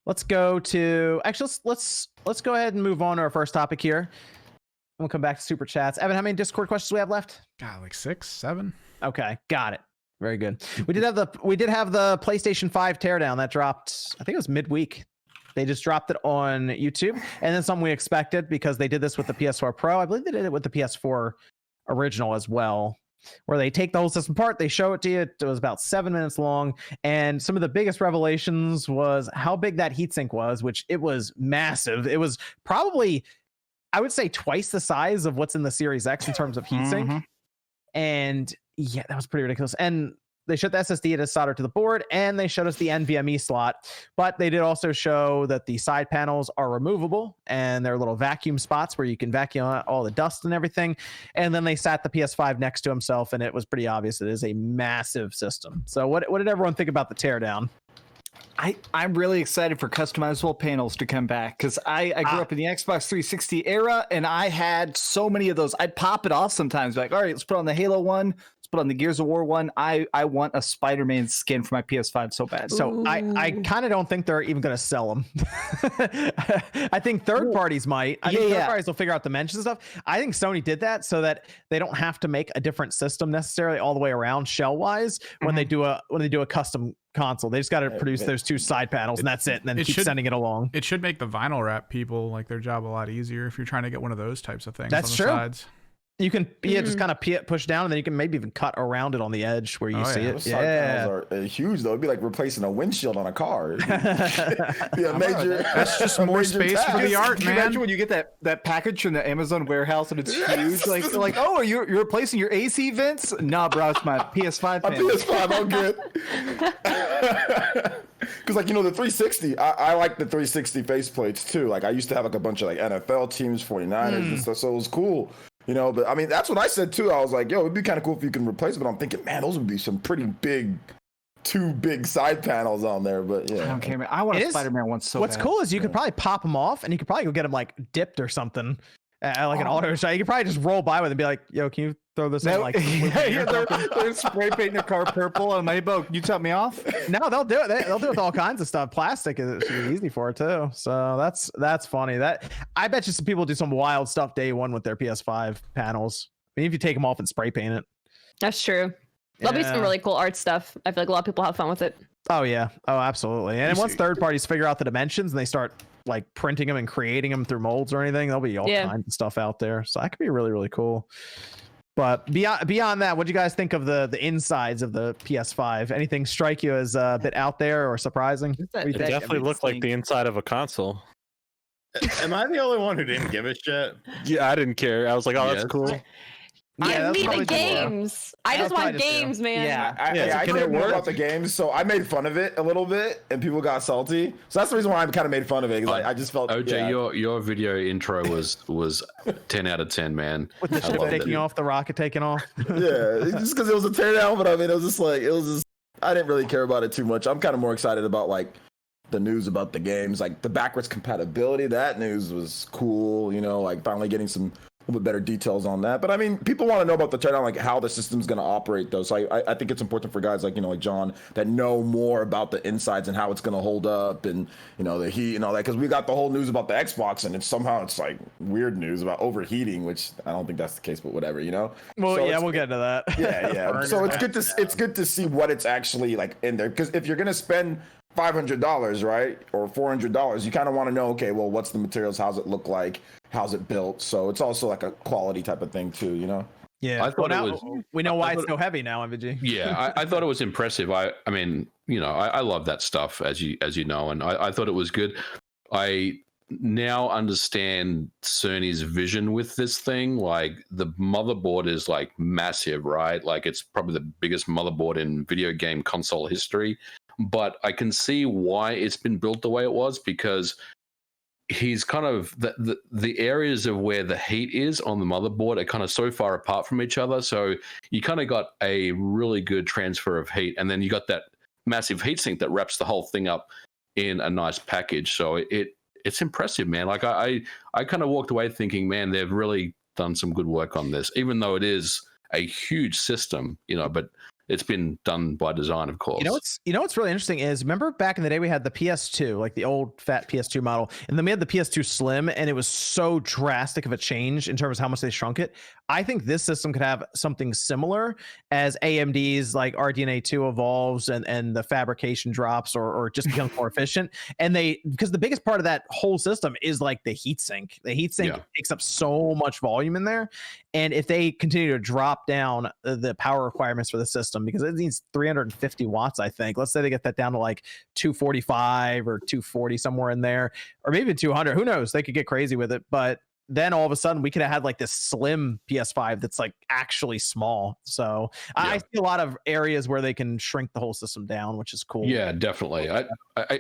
let's go to actually let's go ahead and move on to our first topic here. We'll come back to super chats. Evan, how many Discord questions do we have left? God, like 6, 7. Okay, got it. Very good. We did have the PlayStation 5 Teardown that dropped. I think it was midweek. They just dropped it on YouTube, and then something we expected because they did this with the PS4 Pro. I believe they did it with the PS4 original as well, where they take the whole system apart, they show it to you. It was about 7 minutes long, and some of the biggest revelations was how big that heatsink was, which it was massive. It was probably, I would say, twice the size of what's in the Series X in terms of heatsink. And yeah, that was pretty ridiculous. And they showed the SSD to solder to the board, and they showed us the NVMe slot. But they did also show that the side panels are removable, and they're little vacuum spots where you can vacuum out all the dust and everything. And then they sat the PS5 next to himself, and it was pretty obvious it is a massive system. So what did everyone think about the teardown? I'm really excited for customizable panels to come back because I grew up in the Xbox 360 era, and I had so many of those. I'd pop it off sometimes, like, all right, let's put on the Halo one, let's put on the Gears of War one. I want a Spider-Man skin for my PS5 so bad. So I kind of don't think they're even going to sell them. I think third parties might. I think third parties will figure out dimensions and stuff. I think Sony did that so that they don't have to make a different system necessarily all the way around shell wise when they do a custom console. They just got to produce those two side panels, and that's it, and then keep sending it along. It should make the vinyl wrap people like their job a lot easier if you're trying to get one of those types of things. That's on the true. Sides. You can just kind of push down, and then you can maybe even cut around it on the edge where you see it. Those side panels are huge, though. It'd be like replacing a windshield on a car. Be a major. That's just more space for the art, Can man. you imagine when you get that package from the Amazon warehouse and it's huge? Like, oh, you're replacing your AC vents? Nah, bro, it's my PS5 panel. PS5, I'm good. Because, like, the 360, I like the 360 faceplates, too. Like, I used to have, like, a bunch of, like, NFL teams, 49ers and stuff, so it was cool. But I mean, that's what I said too. I was like, yo, it'd be kind of cool if you can replace it. But I'm thinking, man, those would be some pretty big, two big side panels on there. But yeah, I don't care, man. I want a Spider-Man one so What's bad. cool is you could probably pop them off, and you could probably go get them like dipped or something, like an auto shot. You could probably just roll by with it and be like, yo, can you throw this on like they're spray painting their car purple. I'm like, Bo, can you top me off? No, they'll do it. They'll do it with all kinds of stuff. Plastic should be easy for it too. So that's funny. That I bet you some people do some wild stuff day one with their PS5 panels. I mean, if you take them off and spray paint it. That's true. There'll be some really cool art stuff. I feel like a lot of people have fun with it. Oh yeah. Oh, absolutely. And once third parties figure out the dimensions and they start like printing them and creating them through molds or anything, there'll be all kinds of stuff out there. So that could be really, really cool. But beyond that, what do you guys think of the insides of the PS5? Anything strike you as a bit out there or surprising? It definitely looked like the inside of a console. Am I the only one who didn't give a shit? Yeah, I didn't care. I was like, oh, that's cool. Give me the games. I just want games, man. Yeah, I didn't know about the games, so I made fun of it a little bit, and people got salty. So that's the reason why I kind of made fun of it. Because I just felt OJ, your video intro was 10 out of 10, man. With the ship taking off, the rocket taking off. Yeah, just because it was a teardown, but I mean, it was just I didn't really care about it too much. I'm kind of more excited about like the news about the games, like the backwards compatibility. That news was cool, like finally getting some a little bit better details on that. But I mean, people want to know about the teardown, like how the system's going to operate though. So I think it's important for guys like, like John that know more about the insides and how it's going to hold up and, the heat and all that. Cause we got the whole news about the Xbox and it's like weird news about overheating, which I don't think that's the case, but whatever, Well, so yeah, we'll get into that. Yeah. So it's good to see what it's actually like in there. Cause if you're going to spend $500, right? Or $400, you kind of want to know, okay, well, what's the materials? How's it look like? How's it built? So it's also like a quality type of thing too, Yeah. I thought we know why it's so heavy now, MVG. Yeah, I thought it was impressive. I mean, I love that stuff as you know, and I thought it was good. I now understand Sony's vision with this thing. Like the motherboard is like massive, right? Like it's probably the biggest motherboard in video game console history. But I can see why it's been built the way it was, because he's kind of the areas of where the heat is on the motherboard are kind of so far apart from each other. So you kind of got a really good transfer of heat, and then you got that massive heatsink that wraps the whole thing up in a nice package. So it's impressive, man. Like I kind of walked away thinking, man, they've really done some good work on this, even though it is a huge system, but it's been done by design, of course. You know what's really interesting is, remember back in the day we had the PS2, like the old fat PS2 model, and then we had the PS2 Slim, and it was so drastic of a change in terms of how much they shrunk it. I think this system could have something similar as AMD's like RDNA 2 evolves and the fabrication drops or just becomes more efficient. And because the biggest part of that whole system is like the heatsink. The heatsink takes up so much volume in there. And if they continue to drop down the power requirements for the system, because it needs 350 watts, I think. Let's say they get that down to like 245 or 240, somewhere in there, or maybe 200. Who knows? They could get crazy with it. But then all of a sudden we could have had like this slim PS5 that's like actually small. So I see a lot of areas where they can shrink the whole system down, which is cool. Yeah, definitely.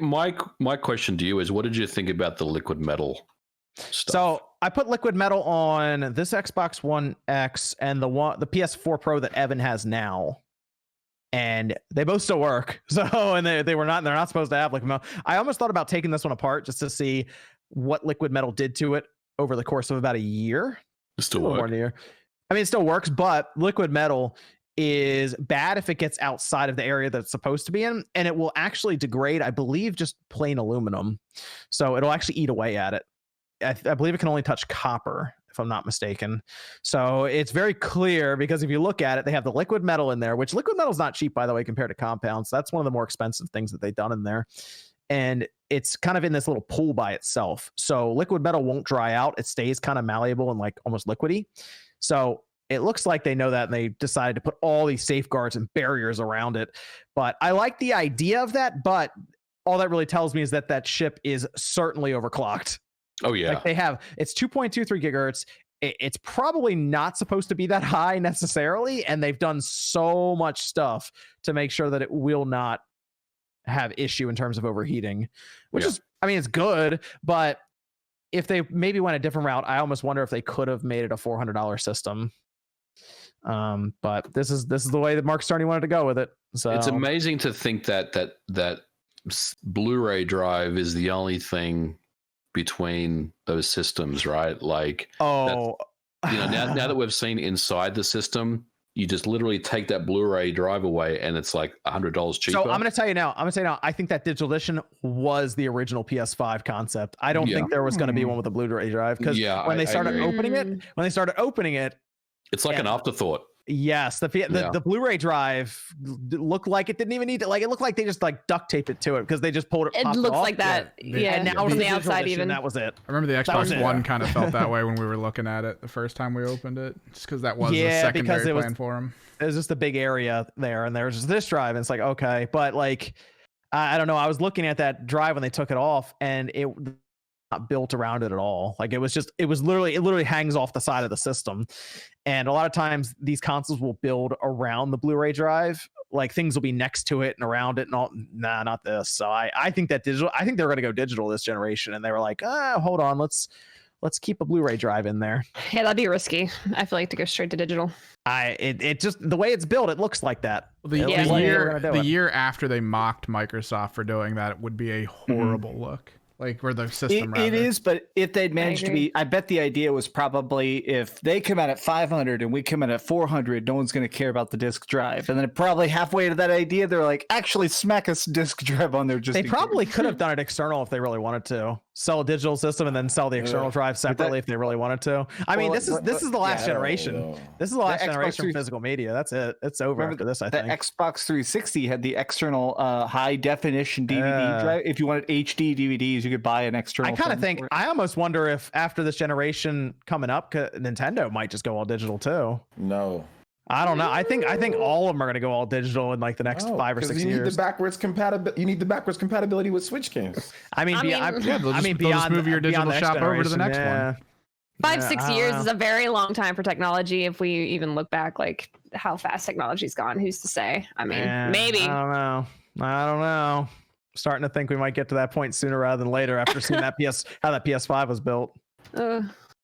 My question to you is, what did you think about the liquid metal stuff? So I put liquid metal on this Xbox One X and the PS4 Pro that Evan has now, and they both still work. So, and they're not supposed to have liquid metal. I almost thought about taking this one apart just to see what liquid metal did to it over the course of about a year. It still works. More than a year. I mean, it still works, but liquid metal is bad if it gets outside of the area that it's supposed to be in, and it will actually degrade, I believe, just plain aluminum. So it'll actually eat away at it. I believe it can only touch copper, if I'm not mistaken. So it's very clear, because if you look at it, they have the liquid metal in there, which liquid metal is not cheap, by the way, compared to compounds. That's one of the more expensive things that they've done in there. And it's kind of in this little pool by itself. So liquid metal won't dry out. It stays kind of malleable and like almost liquidy. So it looks like they know that, and they decided to put all these safeguards and barriers around it. But I like the idea of that. But all that really tells me is that that chip is certainly overclocked. Oh yeah. Like it's 2.23 gigahertz. It's probably not supposed to be that high necessarily. And they've done so much stuff to make sure that it will not have issue in terms of overheating, which is, I mean, it's good, but if they maybe went a different route, I almost wonder if they could have made it a $400 system. But this is the way that Mark Cerny wanted to go with it. So it's amazing to think that Blu-ray drive is the only thing between those systems, right? Like, now that we've seen inside the system, you just literally take that Blu-ray drive away, and it's like $100 cheaper. So I'm going to tell you now. I think that digital edition was the original PS5 concept. I don't think there was going to be one with a Blu-ray drive, because when they started opening it, it's like an afterthought. Yes, the Blu-ray drive looked like it didn't even need to. Like, it looked like they just like duct taped it to it, because they just pulled it. It looks like that. Yeah. And now from the outside, edition, even that was it. I remember the Xbox One kind of felt that way when we were looking at it the first time we opened it, just because that was the secondary plan for them. It was just a big area there, and there was just this drive, and it's like, okay, but like, I don't know. I was looking at that drive when they took it off, and it not built around it at all. Like, it literally hangs off the side of the system. And a lot of times these consoles will build around the Blu-ray drive. Like, things will be next to it and around it and all. Nah, not this. So I think that I think they're going to go digital this generation. And they were like, hold on, let's keep a Blu-ray drive in there. Yeah, that'd be risky. I feel like to go straight to digital. It just, the way it's built, it looks like that. The year after they mocked Microsoft for doing that, it would be a horrible look. Like, where the system it is, but if they'd managed to be, I bet the idea was probably, if they come out at 500 and we come out at 400, no one's going to care about the disk drive. And then probably halfway to that idea, they're like, actually smack us disk drive on there. They probably could have done it external if they really wanted to. Sell a digital system and then sell the external drive separately if they really wanted to. I mean, this is the last generation. This is the last generation of physical media. That's it. It's over after this, I think. The Xbox 360 had the external high definition DVD drive. If you wanted HD DVDs, you could buy an external. I kind of think, I almost wonder if after this generation coming up, Nintendo might just go all digital too. No. I don't know. I think all of them are going to go all digital in like the next 5 or 6 years. You need the backwards compatibility. You need the backwards compatibility with Switch games. They'll just move your digital shop over to the next one. 5-6 years is a very long time for technology. If we even look back, like how fast technology's gone, who's to say? I mean, maybe. I don't know. Starting to think we might get to that point sooner rather than later after seeing how that PS5 was built.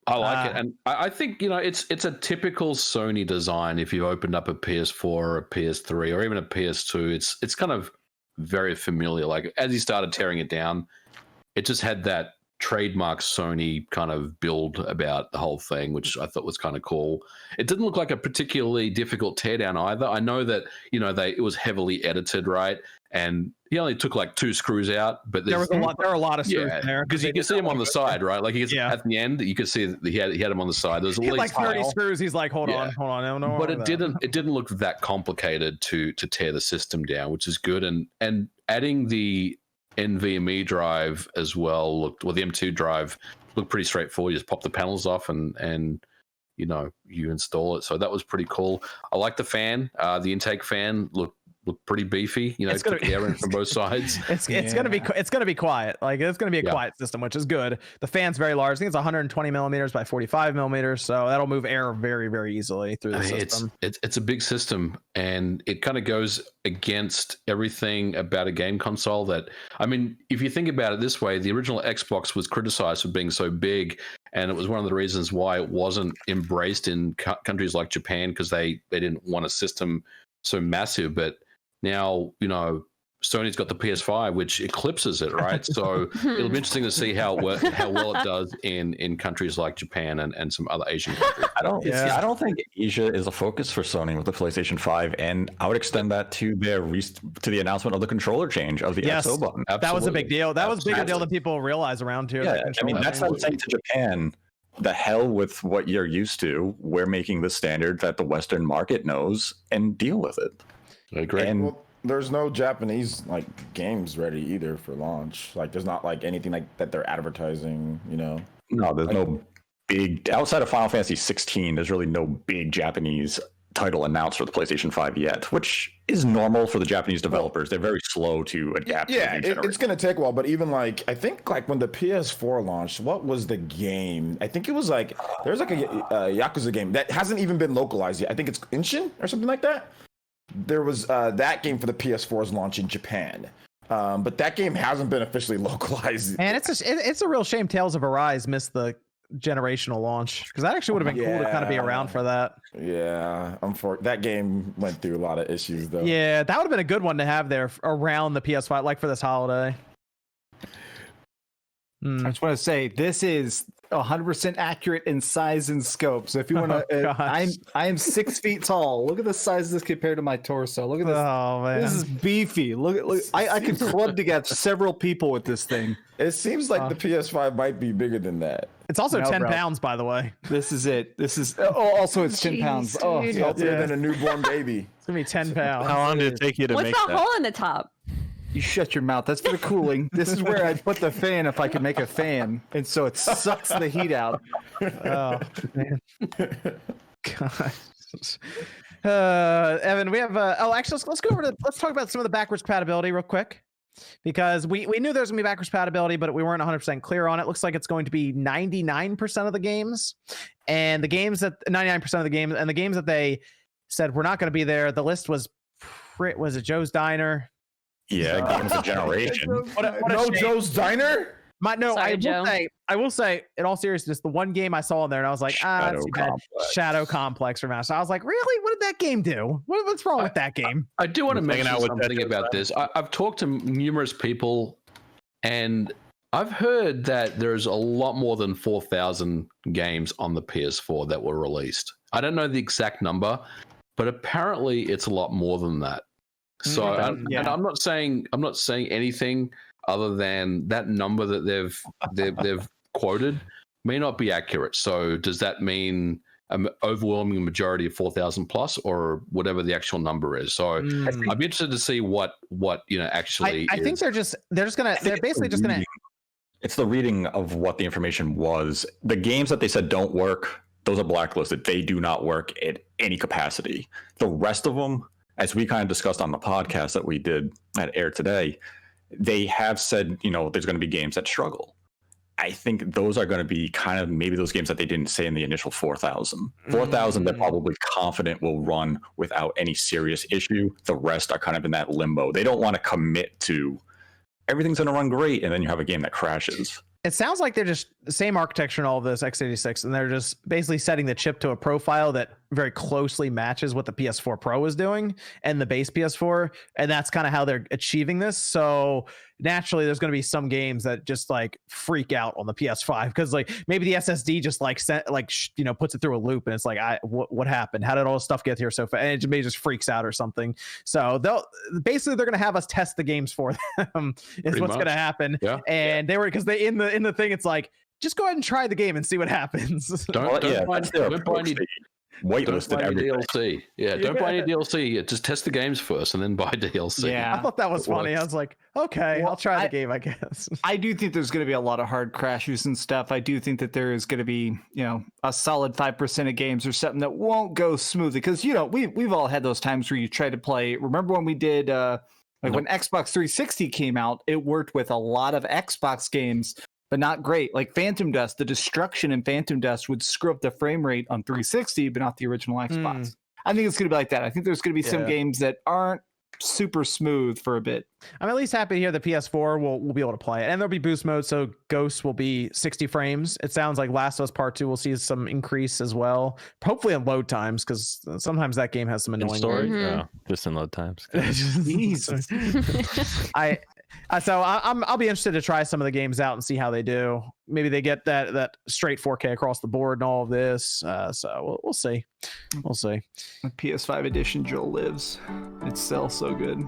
I like it, and I think it's a typical Sony design. If you opened up a PS4 or a PS3 or even a PS2, it's kind of very familiar. Like, as you started tearing it down, it just had that trademark Sony kind of build about the whole thing, which I thought was kind of cool. It didn't look like a particularly difficult teardown either. I know that it was heavily edited, right? And he only took like 2 screws out, but there are a lot of screws in there because you can see him on the side, right? Like at the end, you could see that he had him on the side. There's like 30 screws. He's like, hold on, no. But it didn't look that complicated to tear the system down, which is good. And adding the NVMe drive as well the M2 drive looked pretty straightforward. You just pop the panels off and you install it. So that was pretty cool. I like the fan. The intake fan looked pretty beefy. It's took air in from both sides. It's gonna be quiet. Like it's gonna be a quiet system, which is good. The fan's very large. I think it's 120 millimeters by 45 millimeters, so that'll move air very, very easily through the system. It's a big system, and it kind of goes against everything about a game console. If you think about it this way, the original Xbox was criticized for being so big, and it was one of the reasons why it wasn't embraced in countries like Japan, because they didn't want a system so massive. But now, Sony's got the PS5, which eclipses it, right? So it'll be interesting to see how well it does in countries like Japan and some other Asian countries. I don't think Asia is a focus for Sony with the PlayStation 5, and I would extend that to the announcement of the controller change of the XO button. Absolutely. That was a big deal. That was a bigger deal than people realize around here. Yeah, that's what I'm saying to Japan. The hell with what you're used to. We're making the standard that the Western market knows, and deal with it. I agree. And there's no Japanese games ready either for launch. Like there's not anything like that they're advertising. No, there's no big outside of Final Fantasy 16. There's really no big Japanese title announced for the PlayStation 5 yet, which is normal for the Japanese developers. They're very slow to adapt. Yeah, it's going to take a while. But even I think when the PS4 launched, what was the game? I think it was there's a Yakuza game that hasn't even been localized yet. I think it's Inshin or something like that. There was that game for the PS4's launch in Japan. But that game hasn't been officially localized. And it's a real shame Tales of Arise missed the generational launch, because that actually would have been cool to kind of be around for that. Yeah, that game went through a lot of issues though. Yeah, that would have been a good one to have there around the PS5, like for this holiday. I just want to say this is 100% accurate in size and scope. So if you want to, I am 6 feet tall. Look at the size of this compared to my torso. Look at this. Oh man, this is beefy. Look. I could club together several people with this thing. It seems like the PS5 might be bigger than that. It's also 10 pounds, by the way. This is it. Also it's 10 pounds. Oh, it's healthier than a newborn baby. It's gonna be 10 pounds. How long did it take you to make that? What's the hole in the top? You shut your mouth. That's for the cooling. This is where I'd put the fan if I could make a fan, and so it sucks the heat out. Oh man. God. Evan, we have actually let's go over to let's talk about some of the backwards compatibility real quick, because we knew there was gonna be backwards compatibility, but we weren't 100% clear on it. Looks like it's going to be 99% of the games, and the games that 99% of the games, and the games that they said we're not going to be there. The list was it Joe's Diner? Yeah, games of generation. What a Joe's Diner? Sorry, I will say, in all seriousness, the one game I saw in there, and I was like, Shadow Complex remaster. I was like, really? What did that game do? What's wrong with that game? I do want to mention something about this. I've talked to numerous people, and I've heard that there's a lot more than 4,000 games on the PS4 that were released. I don't know the exact number, but apparently it's a lot more than that. So, and I'm not saying anything other than that number that they've quoted may not be accurate. So, does that mean an overwhelming majority of 4,000 plus, or whatever the actual number is? So, I'd be interested to see what actually. I think they're basically just gonna. It's the reading of what the information was. The games that they said don't work, those are blacklisted. They do not work at any capacity. The rest of them, as we kind of discussed on the podcast that we did at Air today, they have said, there's going to be games that struggle. I think those are going to be kind of maybe those games that they didn't say in the initial 4,000. 4,000 they're probably confident will run without any serious issue. The rest are kind of in that limbo. They don't want to commit to everything's going to run great, and then you have a game that crashes. It sounds like they're just the same architecture in all of this x86, and they're just basically setting the chip to a profile that very closely matches what the PS4 Pro is doing and the base PS4, and that's kind of how they're achieving this. So naturally, there's going to be some games that just like freak out on the PS5 because like maybe the SSD just like puts it through a loop, and it's like, what happened? How did all this stuff get here so fast? And it maybe just freaks out or something. So they're going to have us test the games for them. Is what's going to happen. Yeah. And they were because they in the thing, it's like, just go ahead and try the game and see what happens. Don't buy any DLC. Yeah, don't buy any DLC. Yeah, just test the games first and then buy DLC. Yeah, I thought that was funny. I was like, okay, I'll try the game, I guess. I do think there's going to be a lot of hard crashes and stuff. I do think that there is going to be, a solid 5% of games or something that won't go smoothly because we've all had those times where you try to play. Remember when we did when Xbox 360 came out, it worked with a lot of Xbox games, but not great. Like Phantom Dust, the destruction in Phantom Dust would screw up the frame rate on 360, but not the original Xbox. I think it's going to be like that. I think there's going to be some games that aren't super smooth for a bit. I'm at least happy to hear the PS4 will be able to play it, and there'll be boost mode, so Ghosts will be 60 frames. It sounds like Last of Us Part 2 will see some increase as well, hopefully in load times, because sometimes that game has some annoying story. Yeah, just in load times. Jesus. I'll be interested to try some of the games out and see how they do. Maybe they get that straight 4K across the board and all of this. So we'll see. We'll see. The PS5 edition Joel lives. It sells so good.